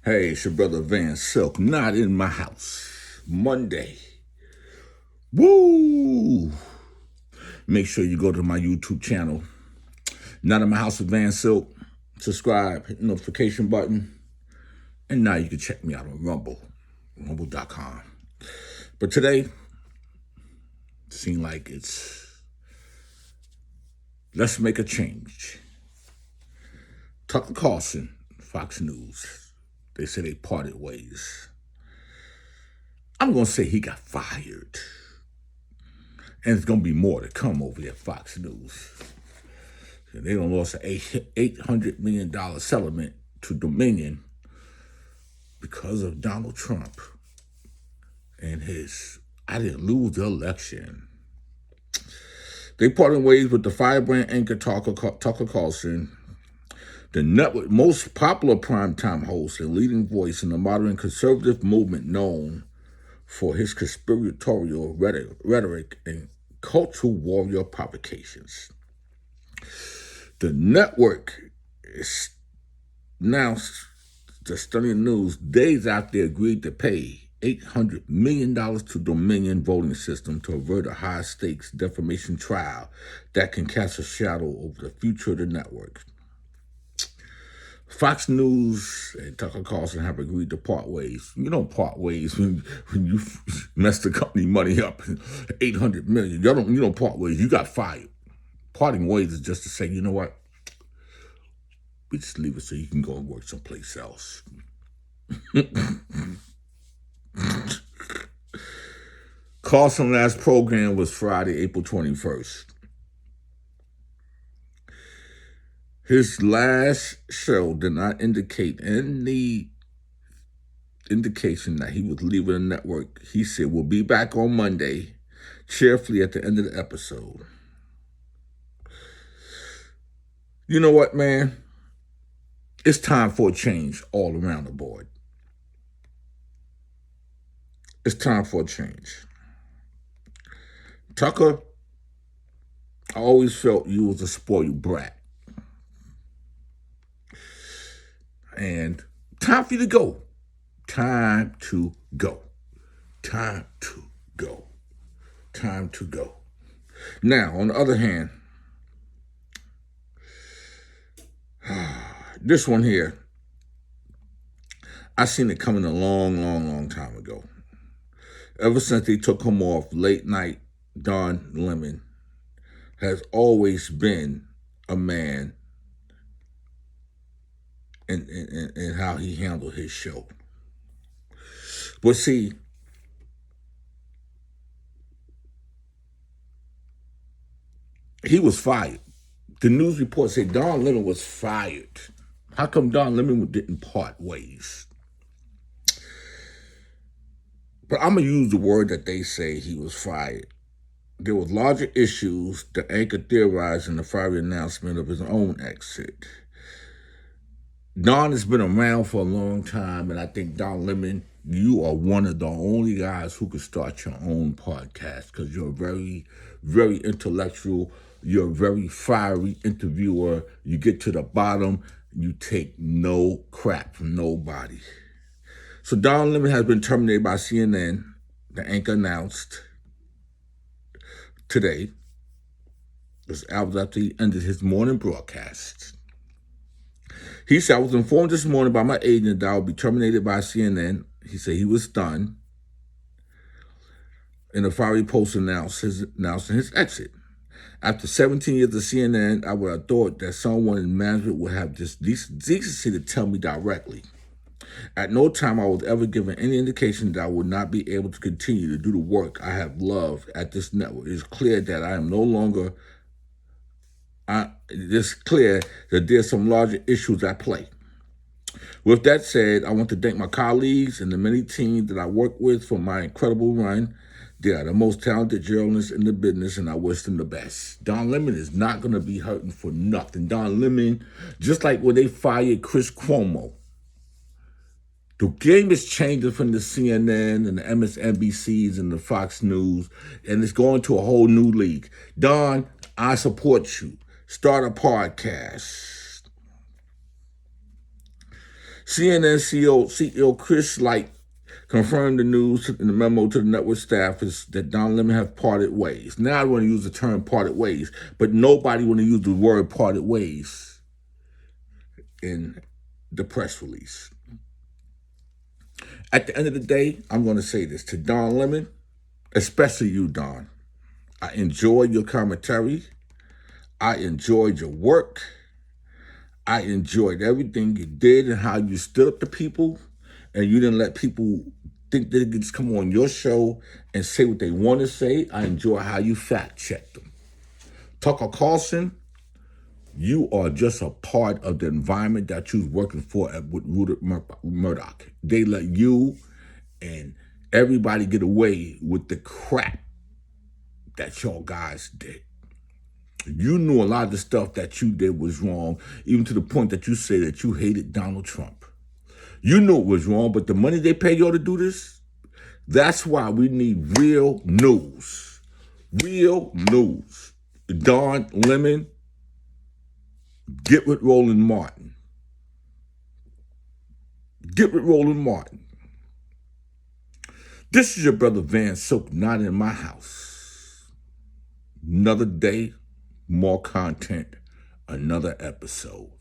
Hey, it's your brother Van Silk, not in my house. Monday. Woo! Make sure you go to my YouTube channel, Not in My House with Van Silk. Subscribe, hit the notification button. And now you can check me out on rumble.com. But today, it seems like let's make a change. Tucker Carlson, Fox News, they say they parted ways. I'm going to say he got fired. And it's going to be more to come over at Fox News. They done lost an $800 million settlement to Dominion because of Donald Trump and I didn't lose the election. They parted ways with the firebrand anchor Tucker Carlson, the network most popular primetime host and leading voice in the modern conservative movement known for his conspiratorial rhetoric and cultural warrior provocations. The network is now just stunning news days after they agreed to pay $800 million to Dominion voting system to avert a high-stakes defamation trial that can cast a shadow over the future of the network. Fox News and Tucker Carlson have agreed to part ways. You don't part ways when you mess the company money up, $800 million. You don't part ways. You got fired. Parting ways is just to say, you know what? We just leave it so you can go and work someplace else. Carlson's last program was Friday, April 21st. His last show did not indicate any indication that he was leaving the network. He said, we'll be back on Monday, cheerfully at the end of the episode. You know what, man? It's time for a change all around the board. It's time for a change. Tucker, I always felt you was a spoiled brat. And time for you to go. Time to go. Time to go. Time to go. Now, on the other hand, this one here, I seen it coming a long time ago. Ever since they took him off, late night Don Lemon has always been a man in how he handled his show. But see, he was fired. The news report said Don Lemon was fired. How come Don Lemon didn't part ways? But I'm going to use the word that they say he was fired. There were larger issues the anchor theorized in the fiery announcement of his own exit. Don has been around for a long time, and I think Don Lemon, you are one of the only guys who could start your own podcast because you're very, very intellectual. You're a very fiery interviewer. You get to the bottom. You take no crap from nobody. So Don Lemon has been terminated by CNN. The anchor announced today, this hours after he ended his morning broadcast. He said, I was informed this morning by my agent that I would be terminated by CNN. He said he was stunned. In a fiery post announcing his exit. After 17 years of CNN, I would have thought that someone in management would have this decency to tell me directly. At no time I was ever given any indication that I would not be able to continue to do the work I have loved at this network. It is clear that I am no longer... It's clear that there's some larger issues at play. With that said, I want to thank my colleagues and the many teams that I work with for my incredible run. They are the most talented journalists in the business, and I wish them the best. Don Lemon is not going to be hurting for nothing. Don Lemon, just like when they fired Chris Cuomo, the game is changing from the CNN and the MSNBCs and the Fox News, and it's going to a whole new league. Don, I support you. Start a podcast. CNN CEO Chris Light confirmed the news in the memo to the network staff is that Don Lemon have parted ways. Now I want to use the term parted ways, but nobody want to use the word parted ways in the press release. At the end of the day, I'm going to say this to Don Lemon, especially you, Don. I enjoyed your commentary. I enjoyed your work. I enjoyed everything you did and how you stood up to people, and you didn't let people think they could just come on your show and say what they want to say. I enjoy how you fact-checked them. Tucker Carlson, you are just a part of the environment that you was working for with Rupert Murdoch. They let you and everybody get away with the crap that y'all guys did. You knew a lot of the stuff that you did was wrong, even to the point that you say that you hated Donald Trump. You knew it was wrong, but the money they pay y'all to do this, that's why we need real news. Real news. Don Lemon, get with Roland Martin. Get with Roland Martin. This is your brother Van Silk, not in my house. Another day, more content, another episode.